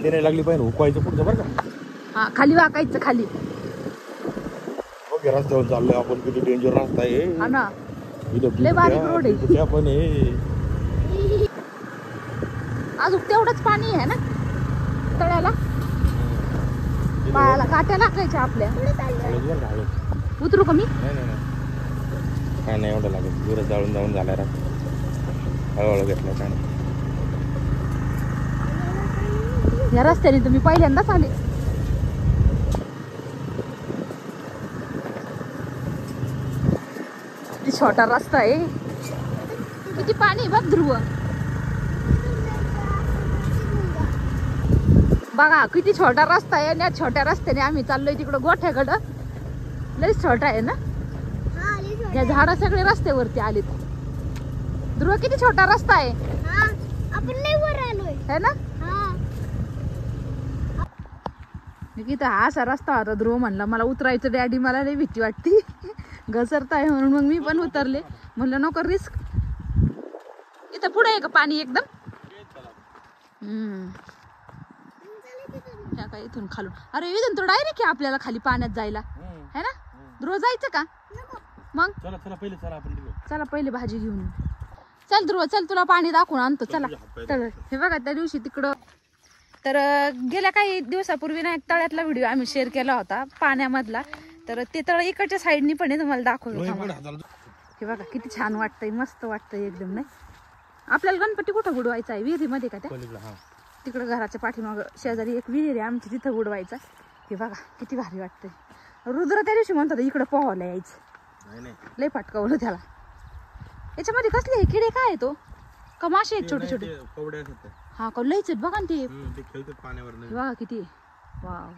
माहिती नाही लागली पाहिजे हुकवायचं पुढचं बरं का. हा खाली वाकायचं खाली. रस्त्यावर चाललोय आपण, किती डेंजर रस्ता आहे हा ना, इथं. लय बारीक रोड आहे. कुठे पण आहे अजून तेवढंच पाणी आहे ना तळ्याला. पायाला काट्या लागायच्या आपल्या. उतरू का मी? नाही काय नाही एवढं लागेल. दूर जाळून जाऊन झालाय रस्ता, हळूहळू घेतला काय नाही. या रस्त्याने तुम्ही पहिल्यांदाच आले. किती छोटा रस्ता आहे, किती पाणी बघ ध्रुव. बघा किती छोटा रस्ता आहे. या छोट्या रस्त्याने आम्ही चाललोय तिकडं गोठ्याकडं. लयच छोटा आहे ना. या झाडा सगळे रस्त्यावरती आलेत. ध्रुव किती छोटा रस्ता आहे. आपण लय वर आलोय है ना. इथं हा असा रस्ता होता. ध्रुव म्हणला मला उतरायचं डॅडी, मला लय भीती वाटती घसरताय म्हणून. मग मी पण उतरले, म्हणलं नको रिस्क. इथं पुढे आहे का पाणी एकदम? काय इथून खालून. अरे इथून तो डायरेक्ट आहे आपल्याला खाली पाण्यात जायला, है ना. ध्रुव जायचं का मग? चला पहिले भाजी घेऊन येऊ. चल ध्रुव चल, तुला पाणी दाखवून आणतो चला. तर हे बघा त्या दिवशी तिकडं, तर गेल्या काही दिवसापूर्वी ना एक तळ्यातला व्हिडिओ आम्ही शेअर केला होता पाण्यामधला. तर ते तळ इकडच्या साईडनी पण आहे, तुम्हाला दाखवतो. हे बघा किती छान वाटतंय, मस्त वाटतंय एकदम. नाही आपल्याला गणपती कुठं बुडवायचा आहे? विहिरीमध्ये का? त्या तिकडं घराच्या पाठीमाग शेजारी एक विहीर आहे आमची, तिथं बुडवायचा. हे बघा किती भारी वाटतंय. रुद्र त्या दिवशी म्हणतात इकडं पोहायला यायचं, लय फटकावलं त्याला. याच्यामध्ये कसले हे किडे काय तो का मासे आहेत छोटे छोटे? हा का लयच आहेत बघा ना ते. बघा किती. वाव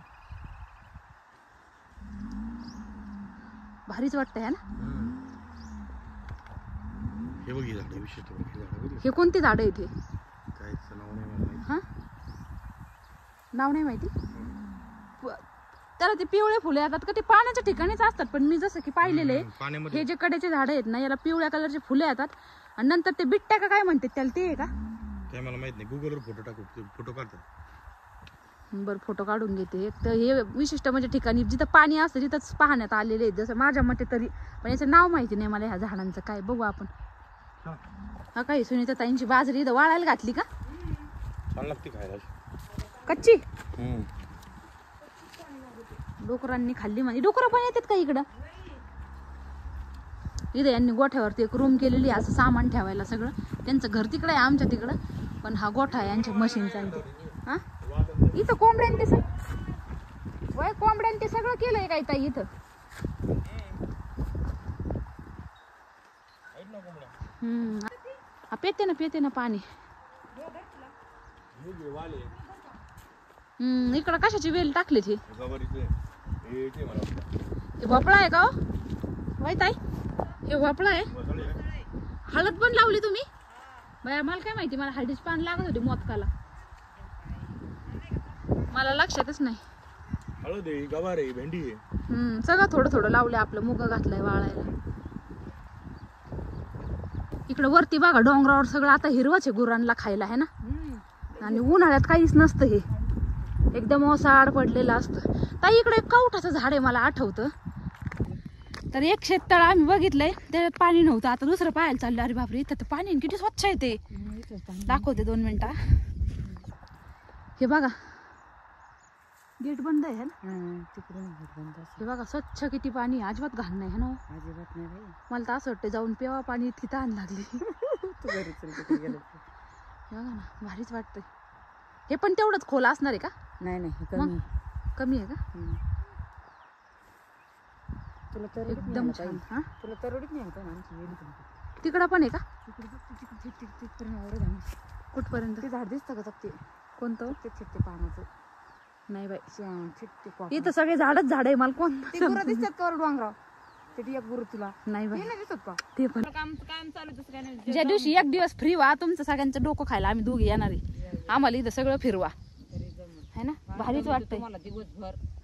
भारीच वाटतंय है ना. हे कोणते झाड आहे? इथे हा नाव नाही माहिती. त्याला ते पिवळे फुले येतात का? ते पाण्याच्या ठिकाणीच असतात, पण मी जसं की पाहिलेले हे जे कडेचे झाड आहेत ना, याला पिवळ्या कलरचे फुले येतात. आणि नंतर ते बिट्ट्या का काय म्हणतात त्याला, ते आहे का काय मला माहित नाही. गुगलवर फोटो टाकू, फोटो काढतात. बरं फोटो काढून घेते. एक तर हे विशिष्ट म्हणजे ठिकाणी जिथं पाणी असतं तिथंच पाहण्यात आलेले आहेत, जसं माझ्या मते तरी. पण याचं नाव माहिती नाही मला ह्या झाडांचं काय. बघू आपण. हा काही सुनीता ताईंची बाजरी इथं वाळायला घातली का? छान लागते खायला कच्ची. डोकरांनी खाल्ली म्हणजे. डोकरं पण येतात का इकडं? इथं यांनी गोठ्यावरती एक रूम केलेली असं सामान ठेवायला सगळं. त्यांचं घर तिकडं आहे, आमच्या तिकडं. पण हा गोठा आहे यांच्या मशीनचा. हा इथं कोंबड्यान ते वय कोंबड्यान ते सगळं केलंय काय ताई इथं. पेते ना पाणी. इकडं कशाची वेल टाकली ती? हे भोपळा आहे का? वय ताई हे भोपळा आहे. हळद पण लावली तुम्ही? बाया मला काय माहिती, मला हळदीच पान लागत होती मोदकाला, मला लक्षातच नाही. हळद आहे, गवार आहे, भेंडी आहे, सगळं थोडं थोडं लावलंय. आपलं मुग घातलंय वाळायला. इकडं वरती बघा डोंगरावर सगळं आता हिरवच आहे गुरांना खायला, है ना. आणि उन्हाळ्यात काहीच नसतं, हे एकदम ओसाड पडलेलं असतं. ताई इकडे एक कवठाचं झाड आहे मला आठवतं. तर एक शेततळ आम्ही बघितलंय, त्याच्यात पाणी नव्हतं. आता दुसरं पाहायला चाललं. अरे बापरे इथं तर पाणी किती स्वच्छ आहे. ते दाखवते 2 मिनिटं. हे बघा गेट बंद आहे ना तिकडून. हे बघा स्वच्छ किती पाणी, अजिबात घाण नाही है ना. अजिबात नाही. मला तर असं वाटतं जाऊन पेवा पाणी, इतकी तहान लागली. बघा ना भारीच वाटतंय. हे पण तेवढंच खोल असणार आहे का? नाही कमी आहे का? तुला तर एकदम छान. हा तुला तरोडीत नाही का? तिकडं पण आहे का? कुठपर्यंत ते झाड दिसतं का? ते कोणतं? ते पानाचं नाही बाई. इथं सगळे झाडच झाड आहे. मला कोण दिसतात का डोंगराव? तुला नाही बाई दिसत का? ते पण काम चालू. ज्या दिवशी एक दिवस फ्री व्हा, तुमचं सगळ्यांचं डोकं खायला आम्ही दोघे येणार आहे. आम्हाला इथं सगळं फिरवा, है ना. भारीच वाटतंय.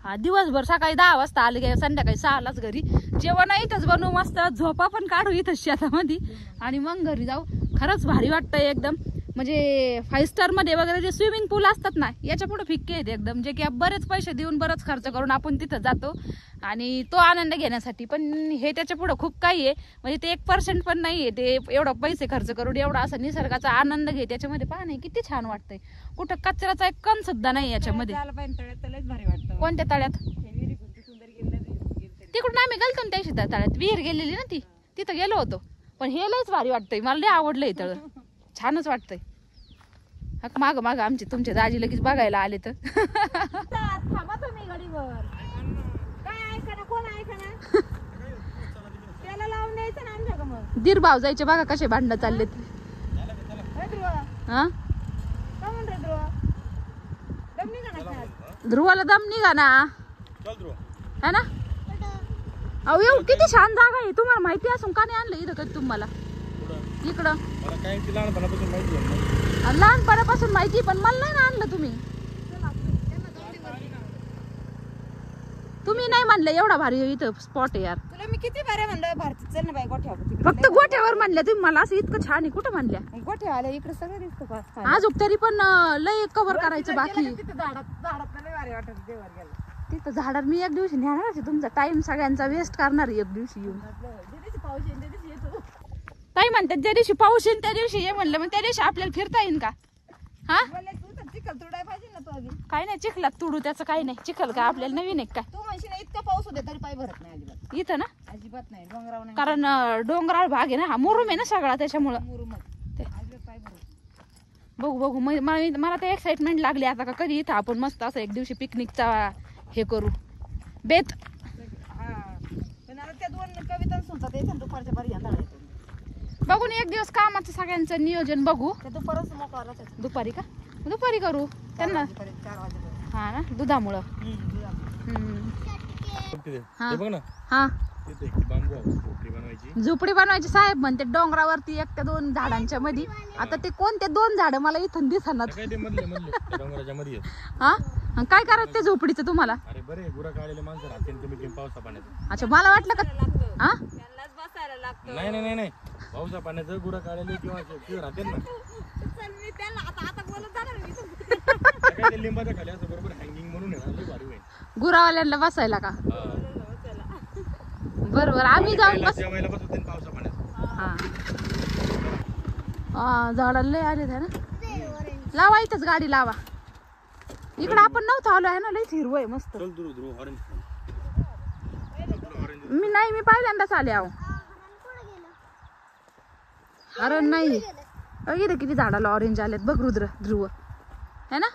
हा दिवसभर सकाळी 10 वाजता आले गे, संध्याकाळी 6लाच घरी. जेवण इथंच बनवू, मस्त झोपा पण काढू इथंच शेतामध्ये, आणि मग घरी जाऊ. खरंच भारी वाटतंय एकदम. म्हणजे 5 स्टार मध्ये वगैरे जे स्विमिंग पूल असतात ना याच्या पुढे फिक्के आहेत एकदम, जे की बरेच पैसे देऊन बरंच खर्च करून आपण तिथं जातो आणि तो आनंद घेण्यासाठी. पण हे त्याच्या पुढे खूप काही आहे, म्हणजे ते 1% पण नाहीये ते एवढं पैसे खर्च करून एवढा असा निसर्गाचा आनंद घे. त्याच्यामध्ये पहा नाही किती छान वाटतंय, कुठं कचऱ्याचा एक कण सुद्धा नाही याच्यामध्ये. कोणत्या तळ्यात? तिकडून आम्ही गेलतो ना त्या तळ्यात, विहीर गेलेली ना ती, तिथं गेलो होतो. पण हे लयच भारी वाटतंय, मला लय आवडलंय तळ, छानच वाटतंय. माग माग आमचे तुमच्या दाजी लगेच बघायला आले तर थांबा तुम्ही गाडीवर. काय ऐका ना, कोण ऐका ना, त्याला लावून द्यायचं ना आमच्या का मग. दीर भाव जायचे बघा कसे भांडणं चाललेत. हा ध्रुव दम निघा ना. ध्रुवाला दम निघा ना, है ना. अहो एवढं किती छान जागा आहे, तुम्हाला माहिती असून का नाही आणलं इथं कधी तुम्हाला इकडं? लहानपणापासून माहिती, पण मला नाही ना आणलं तुम्ही. तुम्ही नाही म्हणलं एवढा भारी इथं स्पॉट आहे यार. तुला मी किती बारे म्हणलं भारती चल ना बाई गोठ्यावर. फक्त गोठ्यावर म्हणल्या तुम्ही मला, असं इतकं छान आहे कुठं म्हणल्या? गोठ्या आल्या इकडे सगळं दिसतं. अजून तरी पण लय कव्हर करायचं बाकी. झाडात लय भारी वाटत देवर गेला. तिथं झाडात मी एक दिवशी नेणार आहे, तुमचा टाइम सगळ्यांचा वेस्ट करणार आहे एक दिवशी येऊन. ताई म्हणतात ज्या दिवशी पाऊस येईल त्या दिवशी ये म्हणलं, मग त्या दिवशी आपल्याला फिरता येईल का? हा चिखल तुडाय पाहिजे ना तू. आधी काय नाही चिखलात तुडू, त्याचं काही नाही. चिखल का आपल्याला नवीन आहे काय? तू म्हणशील ना इतका पाऊस होते तरी पाय भरत नाही अजिबात. इथं ना अजिबात नाही, डोंगरावर नाही. कारण डोंगराळ भाग आहे ना हा, मुरुम आहे ना सगळा, त्याच्यामुळं मुरुमत अजिबात पाय भरत. बघू बघू. मला ते एक्साइटमेंट लागली आता का कधी इथं आपण मस्त असं एक दिवशी पिकनिकचा हे करू बेत. हा पण आता त्या 2 कविता सुचतात येतात दुपारच्या बरी येणार. बघून एक दिवस कामाचं सगळ्यांचं नियोजन बघू. ते दुपारच मोकळा राहतात. दुपारी का? दुपारी करू त्यांना. 4 वाजेपर्यंत. हा ना, दुधामुळं. हे बघ ना, हा तिथे एक बांबू आहे, झोपडी बनवायची. झोपडी बनवायची साहेब म्हणते डोंगरावरती 1-2 झाडांच्या मध्ये. आता ते कोणते 2 झाड मला इथून दिसणार. काय ते मधले त्या डोंगराच्या मध्ये आहेत. हा आणि काय करायचं ते झोपडीचं तुम्हाला? अरे बरे गुरा काढलेले माणसं राहते कमी पावसा पाण्याचं. अच्छा मला वाटलं का हा त्यांनाच बसायला लागतं. नाही पावसा पाण्याचं गुरा काढलेले किंवा राहते ना. चल मी त्यांना आता बोलत जाणार मी. काय ते लिंबाच्या खाली असं बरोबर हँगिंग म्हणून आहे ना, लय भारी होईल. गुरावाल्यांना बसायला का? बरोबर आम्ही जाऊन बस. जेवायला बसवते ना पावसा पाण्याचं. हा झाडाला लय आले ना. लावा इथंच गाडी लावा. इकडे आपण नव्हतं आलो आहे ना, लयच हिरवं आहे मस्त. चल ध्रुव ऑरेंज. मी पहिल्यांदाच आले आहो. हरण नाही इथे किती झाडाला ऑरेंज आलेत बघ. ध्रुव है ना.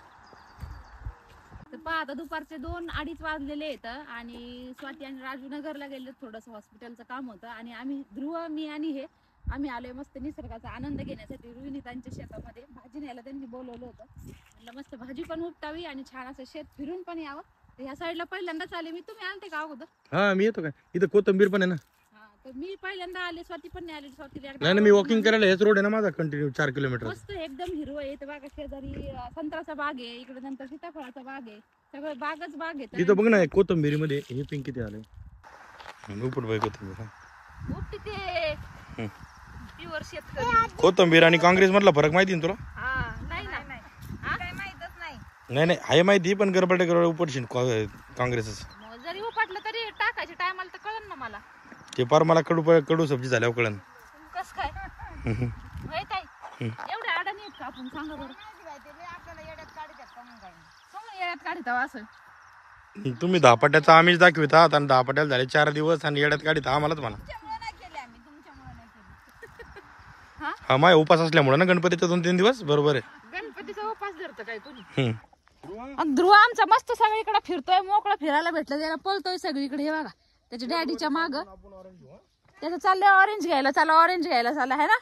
तर पहा आता दुपारचे 2-2:30 वाजलेले आहेत आणि स्वाती आणि राजू नगरला गेले, थोडंसं हॉस्पिटलचं काम होतं. आणि आम्ही ध्रुव, मी आणि आम्ही आलोय मस्त निसर्गाचा आनंद घेण्यासाठी. रोहिणीतांच्या शेतामध्ये भाजी न्यायला त्यांनी बोलवलं होतं. म्हणलं मस्त भाजी पण उपटावी आणि छान असं शेत फिरून पण यावं. ह्या साईडला पहिल्यांदाच आले मी. तुम्ही आलते का अगोदर? हा मी येतो काय, इथं कोथंबीर पण आहे ना. तर मी पहिल्यांदा आले, स्वाती पण नाही आली. स्वातीला नाही मी वॉकिंग करायला हेच रोड आहे ना माझा, कंटिन्यू 4 किलोमीटर. मस्त एकदम हिरवं आहे. बघा शेजारी संत्र्याचा बाग आहे, इकडे नंतर सीताफळाचा बाग आहे, सगळं बागच बाग आहे. तिथं बघ ना कोथंबीरी मध्ये हे पिंक किती आलंय. उपट बाई कोथंबीर. उपटी ते प्युअर शेतकरी. कोथंबीर आणि काँग्रेस मधला फरक माहिती ना तुला? नाही काय माहितच नाही. नाही आहे माहिती, पण गरबडे उपटशील काँग्रेसच. जरी उपटलं तरी टाकायच्या टायमाला तर कळन ना मला. ते पार मला कडू सब्जी झाल्यावर कळन. कस काय माहित आहे? एवढ्या अडाणी आहेत का आपण, सांगा बरं. आपल्याला येड्यात काढतात का मग काय? समोर येड्यात काढता असं. तुम्ही 10 पट्याचा आम्हीच दाखवितात आणि 10 पट्याला झाले 4 दिवस आणि येड्यात काढिता आम्हालाच म्हणा. तुमच्यामुळे नाही केले आम्ही, तुमच्यामुळे नाही केले. हा माय उपास असल्यामुळे ना गणपतीचा 2-3 दिवस. बरोबर आहे. गणपतीचा उपास धरतं काय तुम्ही? ध्रुव आमचा मस्त सगळीकडे फिरतोय, मोकळा फिरायला भेटलं त्याला, पळतोय सगळीकडे. हे बघा त्याच्या डॅडीच्या माग त्याचं चाललंय ऑरेंज घ्यायला. ऑरेंज घ्यायला चालला आहे ना.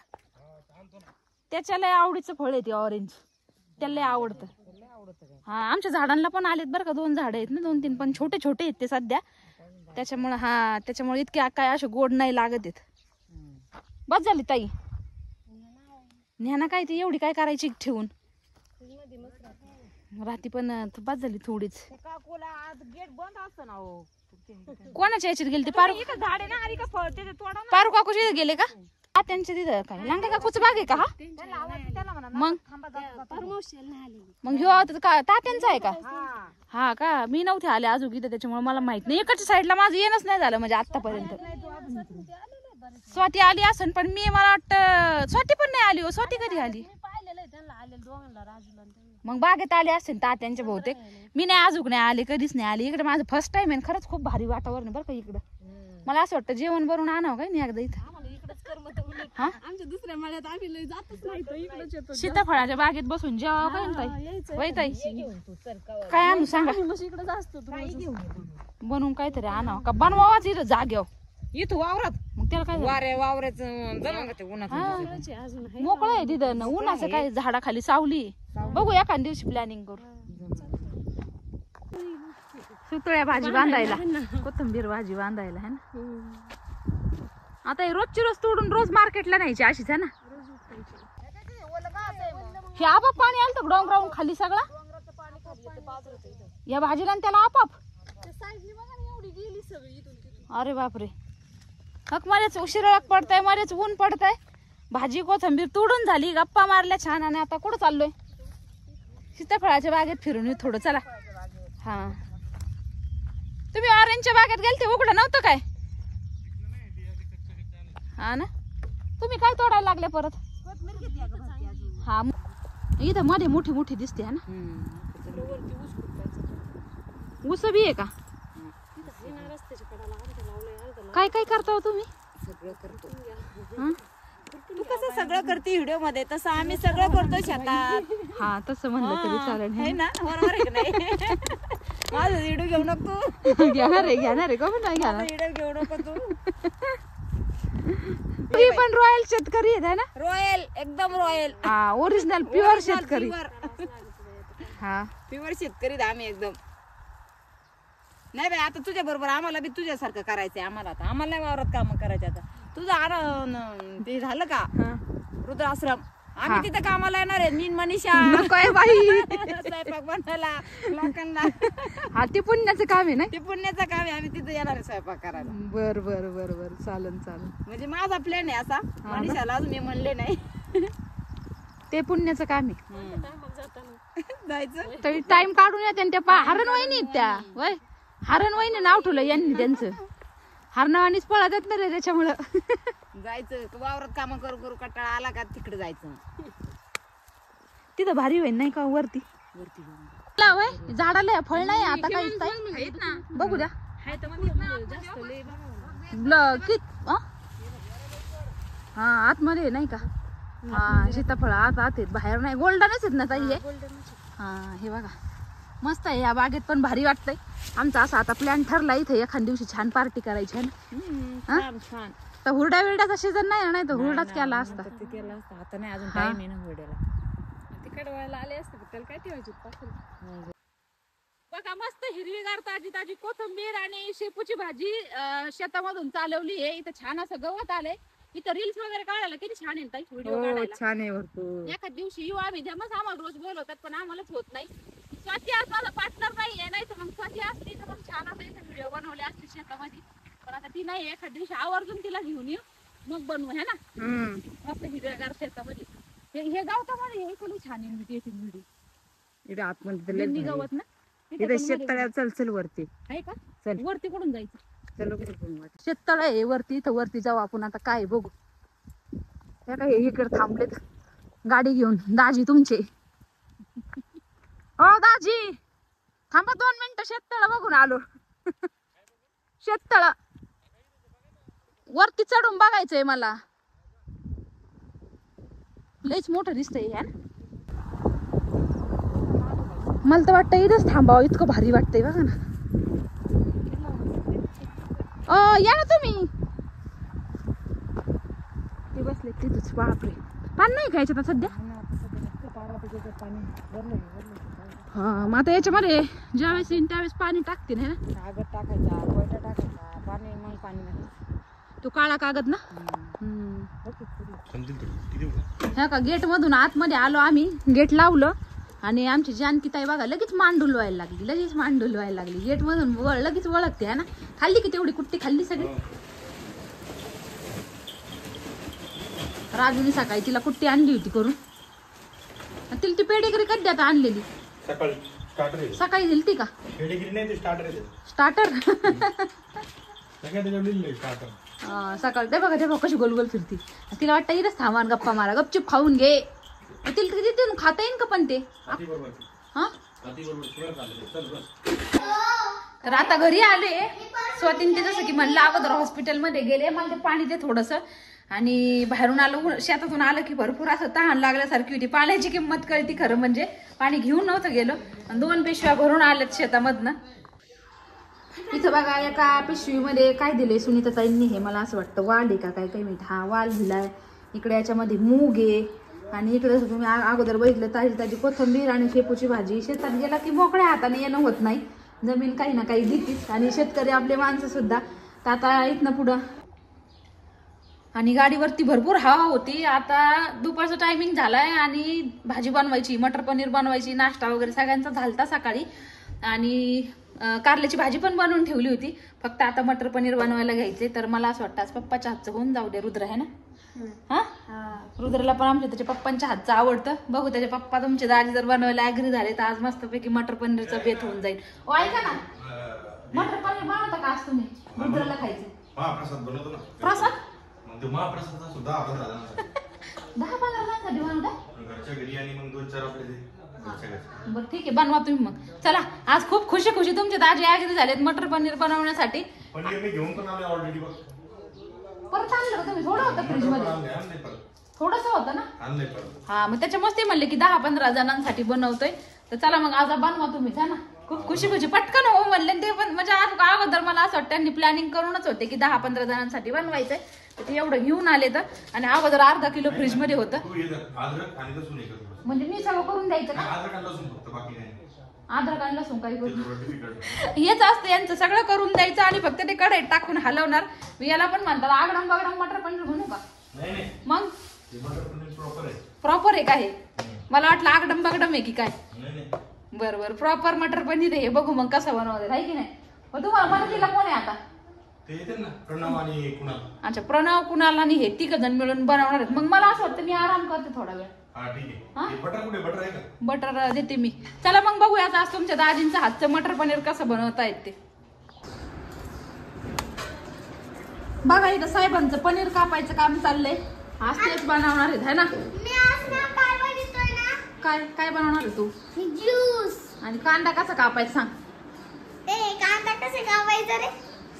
त्याच्या लय आवडीचं फळ आहे ते ऑरेंज, त्याला लय आवडतं. हा आमच्या झाडांना पण आलेत बरं का, 2 झाडं आहेत ना, 2-3, पण छोटे छोटे आहेत ते सध्या. त्याच्यामुळे इतके काय असे गोड नाही लागत आहेत. बस झाली ताई न्याना काय ती एवढी काय करायची ठेवून राहती, पण बस झाली थोडीच. काकूला आज गेट बंद असतं ना. कोणाच्या याच्यात गेले ते? पारू झाडे ना हरी का फळ ते तोडा. पारू काकूच्या गेले का? त्यांच्या तिथं काय लांडा काकूचं बाग आहे का हा? मग ह्यो तात्यांचा आहे का? हा का? मी नव्हते आले अजून इथं, त्याच्यामुळे मला माहित नाही. इकडच्या साईडला माझं येणंच नाही झालं म्हणजे आतापर्यंत. स्वाती आली असन पण मी मला वाटतं स्वाती पण नाही आली. हो स्वाती कधी आली? मग बागेत आले असेल तात्यांच्या बहुतेक. मी नाही अजून नाही आले, कधीच नाही आले इकडे. माझं फर्स्ट टाइम आहे. खरंच खूप भारी वातावरण बरं का इकडं. मला असं वाटतं जेवण बनवून आणावं काय नाही एकदा इथं. दुसऱ्या मळ्यात आम्ही लय जातच नाही, इकडेच येतो. सीताफळाच्या बागेत बसून जेव्हा ताई काय आणू सांगा. इकडेच असतो बनवून काहीतरी आणावं का? बनवावाच इथं जाग्यावर इथं वावरात. मग त्याला काय वावराचं जमा ते उन्हात. मोकळं आहे तिथं. उन्हाचं काय झाडाखाली सावली. बघू एखाद दिवशी प्लॅनिंग करू. सुतळ्या भाजी बांधायला, कोथिंबीर भाजी बांधायला है ना. आता हे रोजची रोज तोडून रोज मार्केटला न्यायची अशीच आहे ना. हे आपाप पाणी आलं तर डोंगरावरून खाली सगळा या भाजीला आणि त्याला आपाप. अरे बापरे. हक मरेच उशिराक पडताय, मरेच ऊन पडताय. भाजी कोथिंबीर तोडून झाली, गप्पा मारल्या छान. आणि आता कुठं चाललोय? सीताफळाच्या बागेत फिरून येऊ थोडं. चला. हा तुम्ही ऑरेंजच्या बागेत गेलते, उघडं नव्हतं काय? हा ना. तुम्ही काय तोडायला लागले परत? हा इथं मध्ये मोठी मोठी दिसते है ना. ऊस बी आहे का? काय काय करता हो तुम्ही? सगळं करतो. तू कसं सगळं करते व्हिडिओ मध्ये, तसं आम्ही सगळं करतो शेतात. हा तसं म्हणलं तरी चालेल है ना. बरोबर आहे की नाही? माझं व्हिडिओ घेऊ नको. घेणार आहे का? पण नाही घेणार. व्हिडिओ घेऊ नको तू. तुम्ही पण रॉयल शेतकरी आहे ना? रॉयल, एकदम रॉयल. हा ओरिजिनल प्युअर शेतकरी. हा प्युअर शेतकरी आम्ही एकदम. नाही बाई, आता तुझ्या बरोबर आम्हाला बी तुझ्यासारखं करायचंय. आम्हाला आता आम्हाला नाही वावरात काम करायचे. आता तुझं ते झालं का रुद्राश्रम, आम्ही तिथं कामाला येणार आहे. मीन मनीषा काय बाई स्वयंपाक बनवायला लोकांना. हा ते पुण्याचं काम आहे ना. ते पुण्याचं काम आहे. आम्ही तिथं येणार आहे स्वयंपाक करायला. बर बर बर बर चालन. म्हणजे माझा प्लॅन आहे असा. मनीषाला अजून मी म्हणले नाही. ते पुण्याचं काम आहे. जायचं तरी टाइम काढून येते. आणि त्या हरण वहिनी त्या वय हरण वहिनी नाव ठेवलं यांनी त्यांचं. हरणावानीच पळत येत नाही त्याच्यामुळं. जायचं वावरात काम करू करू कंटाळा आला का तिकडे जायचं. तिथं भारी होईल नाही का वरती? वय झाडाला फळ नाही आता काही. बघू द्या हा आतमध्ये नाही का? हा सीताफळ आत आहेत, बाहेर नाही. गोल्डनच आहेत ना ताई हे. हा हे बघा मस्त आहे. या बागेत पण भारी वाटतंय. आमचा असा आता प्लॅन ठरला इथे एखाद दिवशी छान पार्टी करायची आहे ना. छान. तर हुरडा विरड्याचा सीझन नाही तर हुरडाच केला असता. आता नाही अजून टाइम आहे ना हुरड्याला. तिकडे व्हायला आले असते त्याला काय ठेवायची बघा. मस्त हिरवीगार ताजी ताजी कोथिंबीर आणि शेपूची भाजी शेतामधून चालवली आहे. इथं छान असं गवत आलंय. इथं रील्स वगैरे काढायला किती छान आहे व्हिडिओ काढायला. छान आहे भरपूर. एखाद दिवशी येऊ आम्ही. मग आम्हाला रोज बोलवतात पण आम्हालाच होत नाही. स्वाती आज माझा पार्टनर नाहीये, नाही तर मग स्वाती असती तर मग छान असं इथे व्हिडिओ बनवले असते शेतामध्ये. पण आता ती नाही. एखाद दिवशी आवर्जून तिला घेऊन येऊ मग बनवू है ना. मस्त हिरव्यागार शेतामध्ये हे गावतामध्ये हे खूप छान व्हिडिओ. इथे आतमध्ये गवत ना इथे शेततळ्यात. चल चल वरती आहे का? चल. वरती कुठून जायचं? चलो शेततळ आहे वरती. इथं वरती जाऊ आपण आता. काय बघू हे काय इकडे थांबलेत गाडी घेऊन दाजी तुमचे. हो दाजी थांबा 2 मिनिटं. शेततळ बघून आलो. शेततळ वरती चढून बघायचंय मला. लयच मोठं दिसतंय यार. मला तर वाटतं इथंच थांबावं. इतकं भारी वाटतंय बघा ना. या ना तुम्ही. ते बसले तिथंच. बापरे पाणी नाही का याच्यात सध्या? हा मग आता याच्यामध्ये ज्यावेळेस येईन त्यावेळेस पाणी टाकतील है ना. कागद टाकायचा, कोयता टाकायचा, पाणी मग पाणी. तो काळा कागद ना. ह्या का गेट मधून आतमध्ये आलो आम्ही. गेट लावलं आणि आमची जानकी ताई बघा लगेच मान डुलवायला लागली. गेट मधून लगेच वळखते है ना. खाल्ली की तेवढी कुट्टी खाल्ली सगळी. राजूने सकाळी तिला कुट्टी आणली होती करून. तिला ती पेडिग्री कधी आता आणलेली? सकाळी स्टार्टर आहे. सकाळी दिली ती का? पेडिग्री नाही ते स्टार्टर आहे. स्टार्टर. सगळ्यात त्याच्यावर लिहिलंय स्टार्टर. सकाळी ते बघा कशी गोल गोल फिरती. तिला वाटतं इथंच थांबा गप्पा मारा, गपचूप खाऊन घे. तिला तिथे खाता येईन का पण ते? हा तर आता घरी आले. स्वातीन ते जसं की म्हणलं अगोदर हॉस्पिटलमध्ये गेले. मला ते पाणी दे थोडंसं. आणि बाहेरून आलं, शेतातून आलं की भरपूर असं तहान लागल्यासारखी होती. पाण्याची किंमत कळती खरं म्हणजे. पाणी घेऊन नव्हतं गेलो. 2 पिशव्या भरून आल्यात शेतामधनं. इथं बघा एका पिशवीमध्ये काय दिले सुनीता ताईंनी, हे मला असं वाटतं वाल आहे का काय काय माहिती. हा वाल दिलाय. इकडे याच्यामध्ये मूग आहे. आणि इकडे तुम्ही अगोदर बघितलं ताजी ताजी कोथिंबीर आणि शेपूची भाजी. शेतात गेला की मोकळ्या हाताने येणं होत नाही. जमीन काही ना काही देतीच. आणि शेतकरी आपले माणसं सुद्धा. तर आता इथनं पुढं आणि गाडीवरती भरपूर हवा होती. आता दुपारचा टायमिंग झालाय आणि भाजी बनवायची, मटर पनीर बनवायची, नाश्ता वगैरे सगळ्यांचा झालता सकाळी. आणि कारल्याची भाजी पण बनवून ठेवली होती. फक्त आता मटर पनीर बनवायला घ्यायचे. तर मला असं वाटतं आज पप्पाच्या हातचं होऊन जाऊ दे. रुद्र आहे ना? हा, रुद्रला पण आमच्या त्याच्या पप्पांच्या हातचं आवडतं. बघू त्याचे पप्पा तुमचे दाजी जर बनवायला ऍग्री झाले तर आज मस्तपैकी मटर पनीरचा बेत होऊन जाईल. ओ ऐका ना, मटर पनीर बनवता का आज तुम्ही? रुद्रला खायचं महाप्रसाद बनवतो ना. प्रसाद? मग ते महाप्रसाद सुद्धा 10-15 जणांसाठी बनवता? घरच्या घरी आणि मग 2-4 आपले घरच्या घरी. बरं ठीक आहे, बनवा तुम्ही मग. चला आज खूप खुशी खुशी तुमचे दाजी ऍग्री झालेत मटर पनीर बनवण्यासाठी. पनीर मी घेऊन पण आले ऑलरेडी. बघ परत आणलं का तुम्ही? थोडं होतं फ्रीज मध्ये? थोडस होतं ना? हा, मग त्याच्यामुळे ते म्हणले की 10-15 जणांसाठी बनवतोय. तर चला मग आज बनवा तुम्ही. जा ना, खूप खुशी खुशी पटकन हो म्हणले ते पण. म्हणजे अगोदर मला असं वाटतं त्यांनी प्लॅनिंग करूनच होते की 10-15 जणांसाठी बनवायचंय. तर ते एवढं घेऊन आले. तर आणि अगोदर अर्धा किलो फ्रीज मध्ये होतं. म्हणजे मी सगळं करून द्यायचं का? अद्रक आणि लसूण काही करून हेच असतं यांचं, सगळं करून द्यायचं आणि फक्त ते कढईत टाकून हलवणार. मी याला पण म्हणतात आगडम बगडम मटर पनीर बनवू का? मग प्रॉपर आहे का हे? मला वाटलं आगडम बगडम आहे की काय. बरोबर, प्रॉपर मटर पनीर आहे. बघू मग कसं बनवतात आहे की नाही. मग तुम्हाला मदतीला कोण आहे आता? अच्छा, प्रणव, कुणाल आणि हे 3 जण मिळून बनवणार आहेत. मग मला असं वाटतं मी आराम करते थोडा वेळ. बटर देते मी. चला मग बघूया आज तुमच्या दाजींचं हातचं मटर पनीर कसं बनवता येत ते. बघा इथं साहेबांचं पनीर कापायचं काम चाललंय. आज तेच बनवणार आहेत है ना? काय काय बनवणार आहे तू? ज्यूस. आणि कांदा कसा कापायचा सांग? कांदा कसे कापायचा रे?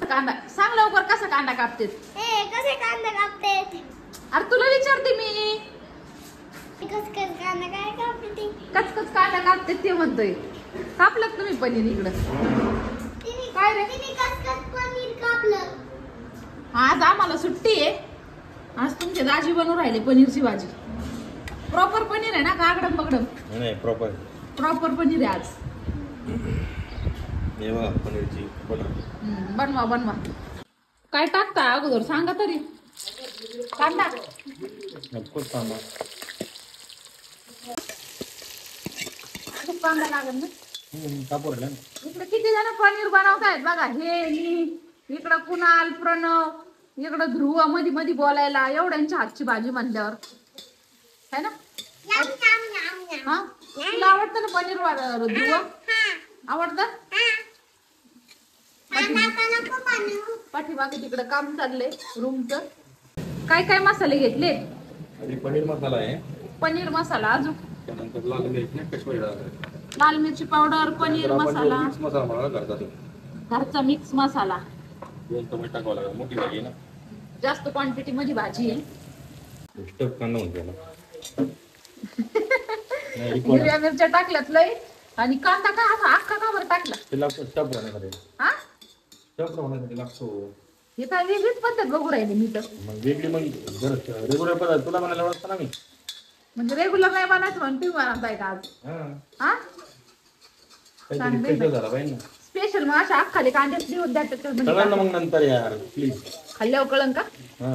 कांदा सांग लवकर, कसा कांदा कापते? कसे कांदा कापते? अरे तुला विचारते मी. कचकच कांदा काय कापते? कचकच कांदा कापते ते म्हणतोय. कापलं तुम्ही पनीर इकडं? काय रे? कचकच पनीर कापलं. आज आम्हाला सुट्टी आहे. आज तुमचे दाजी बनवून राहिले पनीरची भाजी. प्रॉपर पनीर आहे ना का आगडम बगडम? नाही, प्रॉपर प्रॉपर पनीर आहे आज. हे बघा पनीरची बटर. बनवा बनवा. काय टाकता अगोदर सांगा तरी. कांदा खूप कांदा. खूप कांदा लागेल ना. कापूर आहे. इकडे किती जण पनीर बनवतायत बघा. हे मी, इकडं कुणाल, प्रणव, इकडं ध्रुव मध्ये मध्ये बोलायला. एवढ्यांच्या हातची भाजी म्हणल्यावर है ना? हा, तुला आवडतं ना पनीर ध्रुव? आवडतं? पाठीमागे तिकडे काम चाललंय रूमचं. काय काय मसाले घेतले? पनीर मसाला आहे. पनीर मसाला, अजून त्यानंतर लाल मिरची, काश्मीरी लाल लाल मिरची पावडर, पनीर मसाला, मिक्स मसाला मला करतात. घरचा मिक्स मसाला. 2 टोमॅटो टाकावं लागेल. मोठी भाजी आहे ना, जास्त क्वांटिटी मध्ये भाजी आहे. स्टफ कांदा म्हणतो ना. हिरव्या मिरच्या टाकल्यात लय. आणि कांदा काय असा अख्खा का बरं टाकला? ते लागतो स्टफ बनवण्यासाठी. हा, स्टफ बनवण्यासाठी लागतो. हे काय वेगळीच पद्धत बघू राहिली मी तर. मग वेगळी मग रेग्युलर पद्धत तुला बनायला वाटतं ना मी. म्हणजे रेग्युलर नाही बनायचं म्हणून तुम्ही बनवताय का आज? हा, स्पेशल झाला पाहिजे ना. स्पेशल. मग अशा अख्खाले कांदे देऊन द्या सगळ्यांना मग नंतर यार प्लीज. खाल्ल्यावर कळंन का? हा.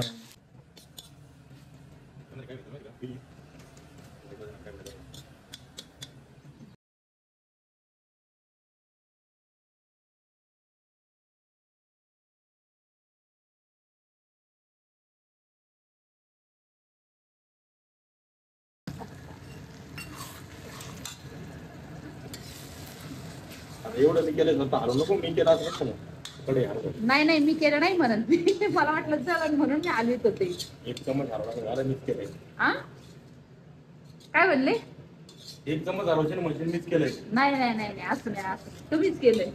एवढं मी केलं तर हलू नको, मी केलं असं ना कडे हलवलं. नाही मी केलं नाही म्हणत मी मला वाटलं चलन म्हणून मी आलीच होते. एक चमच हलवला झालं, मीच केलंय. आ काय म्हणले? एक चमच हलवायचे ना मशीन मीच केलंय. नाही असं नाही, असं तुम्हीच केलंय.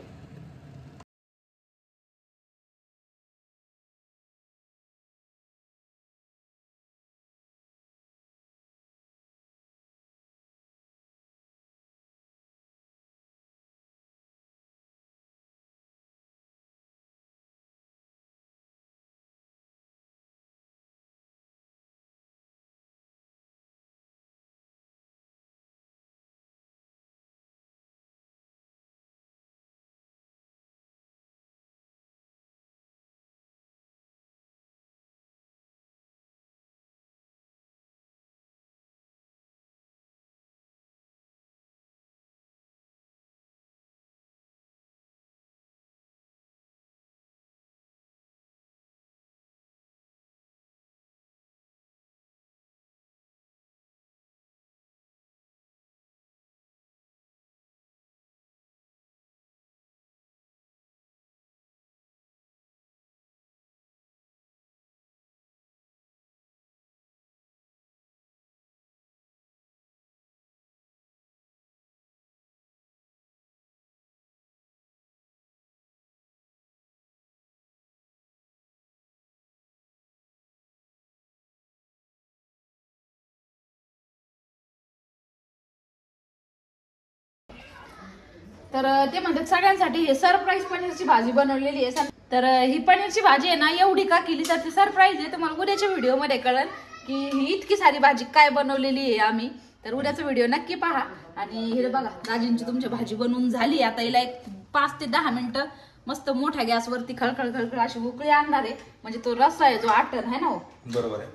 तर ते म्हणतात सगळ्यांसाठी हे सरप्राईज पनीरची भाजी बनवलेली आहे. तर ही पनीरची भाजी आहे ना एवढी का केली तर ती सरप्राईज आहे. तुम्हाला उद्याच्या व्हिडिओमध्ये कळेल की ही इतकी सारी भाजी काय बनवलेली आहे आम्ही. तर उद्याचा व्हिडिओ नक्की पहा. आणि हे बघा राजींची तुमची भाजी बनवून झाली. आता हिला एक 5 ते 10 मिनिटं मस्त मोठ्या गॅसवरती खळखळ खळखळ अशी उकळी आणणार आहे. म्हणजे तो रस्सा आहे जो आटण आहे ना हो. बरोबर आहे.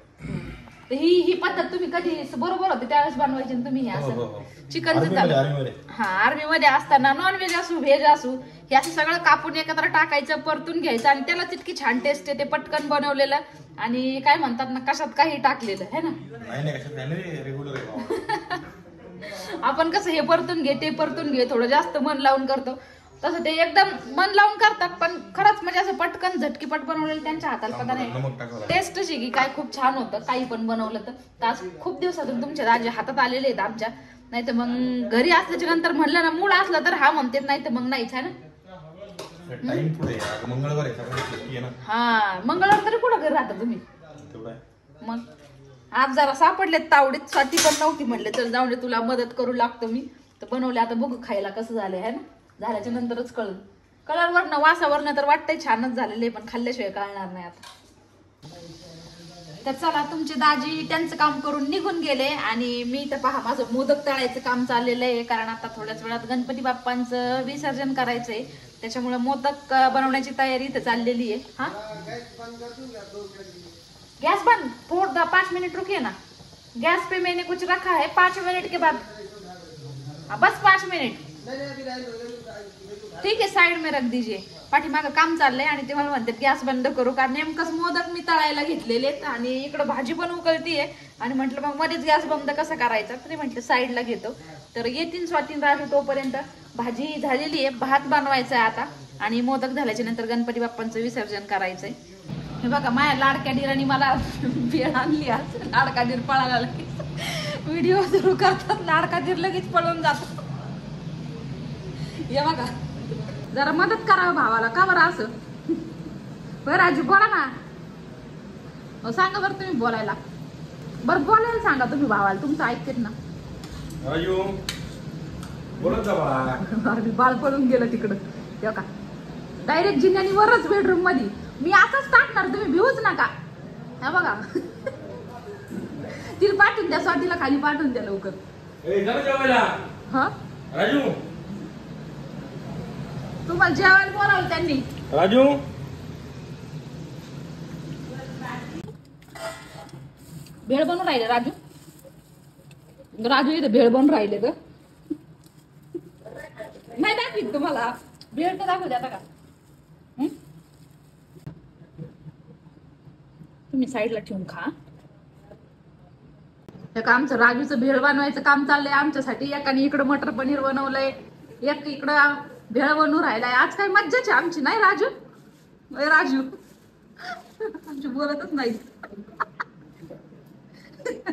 तर ही पद्धत तुम्ही कधी बरोबर होते त्यावेळेस बनवायची ना तुम्ही हे असं चिकनचं. हा आर्मी मध्ये असताना नॉनव्हेज असू व्हेज असू हे असं सगळं कापून एकत्र टाकायचं परतून घ्यायचं आणि त्याला तितकी छान टेस्ट येते. पटकन बनवलेलं आणि काय म्हणतात ना कशात काही टाकलेलं है ना. आपण कसं हे परतून घे ते परतून घे थोडं जास्त मन लावून करतो तसं ते एकदम मन लावून करतात. पण खरंच म्हणजे असं पटकन झटकीपट बनवलेलं त्यांच्या हाताला पता नाही टेस्ट अशी की काय खूप छान होतं. काही पण बनवलं तर आज खूप दिवसातून तुमच्या राजे हातात आलेले आहेत आमच्या. नाही तर मग घरी असल्याच्या नंतर म्हणलं ना मूड असला तर हा म्हणते नाही तर मग नाहीच आहे ना. हा मंगळवार तरी कुठं घरी राहता तुम्ही. मग आज जरा सापडलेत तावडीत साठी पण नव्हती म्हणले तर जाऊन तुला मदत करू लागतो मी. तर बनवले आता बघू खायला कसं झालंय है ना. झाल्याच्या नंतरच कळलं. कलरवरनं वासावरनं तर वाटतंय छानच झालेले पण खाल्ल्याशिवाय कळणार नाही आता. तर चला तुमचे दाजी त्यांचं काम करून निघून गेले आणि मी तर पहा माझं मोदक तळायचं काम चाललेलं आहे. कारण आता थोड्याच वेळात गणपती बाप्पांचं विसर्जन करायचंय त्याच्यामुळे मोदक बनवण्याची तयारी इथं चाललेली आहे. हा गैस बंद थोड़ा 5 मिनट रुकिए ना. गैस पे मैंने कुछ रखा है 5 मिनट के बाद. बस 5 मिनट ठीक आहे साइड में रख दीजिए. पाठीमागं काम चाललंय आणि ते मला म्हणतात गॅस बंद करू कारण नेमकंच मोदक मी तळायला घेतलेले आणि इकडं भाजी पण उकळतीये आणि म्हटलं मग मध्येच गॅस बंद कसा करायचा तरी म्हटलं साईडला घेतो. तर येतील स्वातीन राजू तोपर्यंत भाजी झालेली आहे. भात बनवायचा आहे आता आणि मोदक झाल्याच्या नंतर गणपती बाप्पांचं विसर्जन करायचंय. हे बघा माझ्या लाडक्या डीरांनी मला भेळ आणली आज. लाडका डीर पळाला लगेच व्हिडिओ सुरू करतात लाडका डीर लगेच पळून जातो. हे बघा जरा मदत करा भावाला का बरं असं. बरं राजू बोला ना. सांगा बरं तुम्ही बोलायला. बरं बोलायला सांगा तुम्ही भावाला तुमचं ऐकतेत ना. राजू बोलत जा बाळा. बाळ पळून गेलं तिकडं. हे का डायरेक्ट जिन्यानी वरच बेडरूम मध्ये. मी असंच टाकणार तुम्ही भिवूच नका. हा बघा तिला पाठवून द्या स्वातीला खाली पाठवून द्या लवकर. हा राजू तुम्हाला जेवायला बोलावलं त्यांनी. राजू भेळ बनवून राहिले राजू. राजू इथं भेळ बनवून राहिले ग. नाही दाखवीत तुम्हाला भेळ तर दाखवू द्या आता का. तुम्ही साईडला ठेवून खा. आमचं राजूचं भेळ बनवायचं काम चाललंय आमच्यासाठी. एकाने इकडं मटर पनीर बनवलंय एक इकडं भेळ बनवून राहिलाय आज. काय मज्जाच आहे आमची नाही राजू? ओय राजू आमची बोलतच नाही.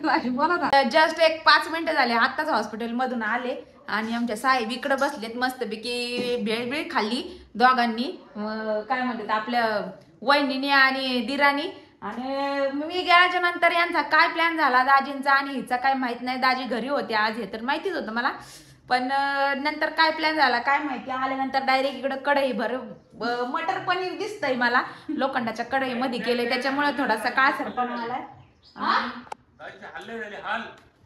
राजू बोला. जस्ट एक 5 मिनिटं झाले आत्ताच हॉस्पिटल मधून आले आणि आमच्या साहेब इकडे बसलेत मस्तपैकी भेळ भेळ खाल्ली दोघांनी. काय म्हणतात आपल्या वहिनीने आणि दिरानी. आणि मी गेल्याच्या नंतर यांचा काय प्लॅन झाला दाजींचा आणि हिचा काय माहित नाही. दाजी घरी होते आज हे तर माहितीच होतं मला, पण नंतर काय प्लॅन झाला काय माहिती. आल्यानंतर डायरेक्ट इकडे कढई भर मटर पनीर दिसतंय मला. लोखंडाच्या कढईमध्ये केले त्याच्यामुळे थोडासा काळसरपणा आलाय.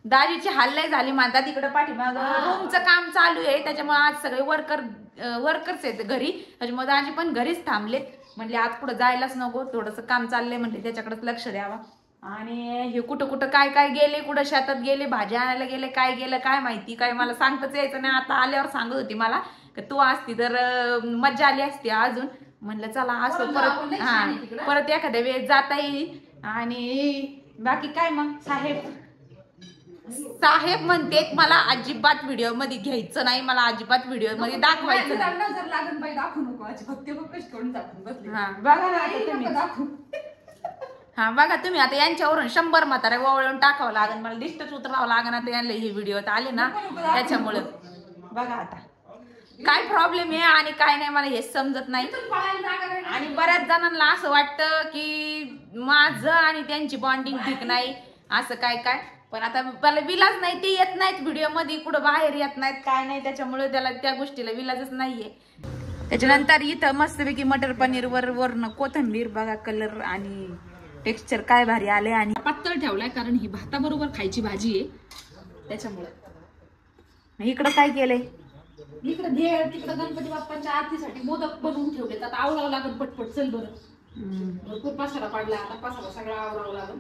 दाजीची हल्लाई झाली म्हणतात तिकडे पाठीमाग रूमचं काम चालू आहे त्याच्यामुळे आज सगळे वर्कर्स आहेत घरी. त्याच्यामुळे दाजी पण घरीच थांबलेत. म्हणले आज कुठं जायलाच नको, थोडंसं काम चाललंय म्हणले त्याच्याकडेच लक्ष द्यावा. आणि हे कुठं कुठं काय काय गेले, कुठं शेतात गेले, भाज्या आणायला गेले, काय गेलं काय माहिती. काय मला सांगताच यायचं नाही. आता आल्यावर सांगत होती मला की तू असती तर मज्जा आली असती अजून. म्हणलं चला असं परत एखाद्या वेळेस जाता येईल. आणि बाकी काय मग साहेब म्हणते मला अजिबात व्हिडिओ मध्ये घ्यायचं नाही, मला अजिबात व्हिडिओ मध्ये दाखवायचं नाही. हा बघा तुम्ही आता यांच्यावरून 100 म्हाताऱ्या वळून टाकावं लागेल, मला डिस्टन्स उतरावं लागेल आता यांना. हे व्हिडिओ आले ना त्याच्यामुळं बघा आता काय प्रॉब्लेम आहे आणि काय नाही मला हे समजत नाही. आणि बऱ्याच जणांना असं वाटतं की माझं आणि त्यांची बॉन्डिंग ठीक नाही असं काय काय. पण आता मला विलाज नाही, ते येत नाहीत व्हिडिओ मध्ये, कुठं बाहेर येत नाहीत काय नाही, त्याच्यामुळे त्याला त्या गोष्टीला विलाजच नाहीये. त्याच्यानंतर इथं मस्तपैकी मटर पनीर वरनं कोथिंबीर बघा कलर आणि टेक्स्चर काय भारी आले. आणि पातळ ठेवलाय कारण ही भाताबरोबर खायची भाजी आहे त्याच्यामुळे. इकडं काय केलंय, इकडे भेळ, तिकडे गणपती बाप्पांच्या आरतीसाठी मोदक बनवून ठेवलेत. आता आवरावं लागेल पटपट. चल बरं भरपूर पसारा पडला आता, पसारा सगळा आवरावं लागेल.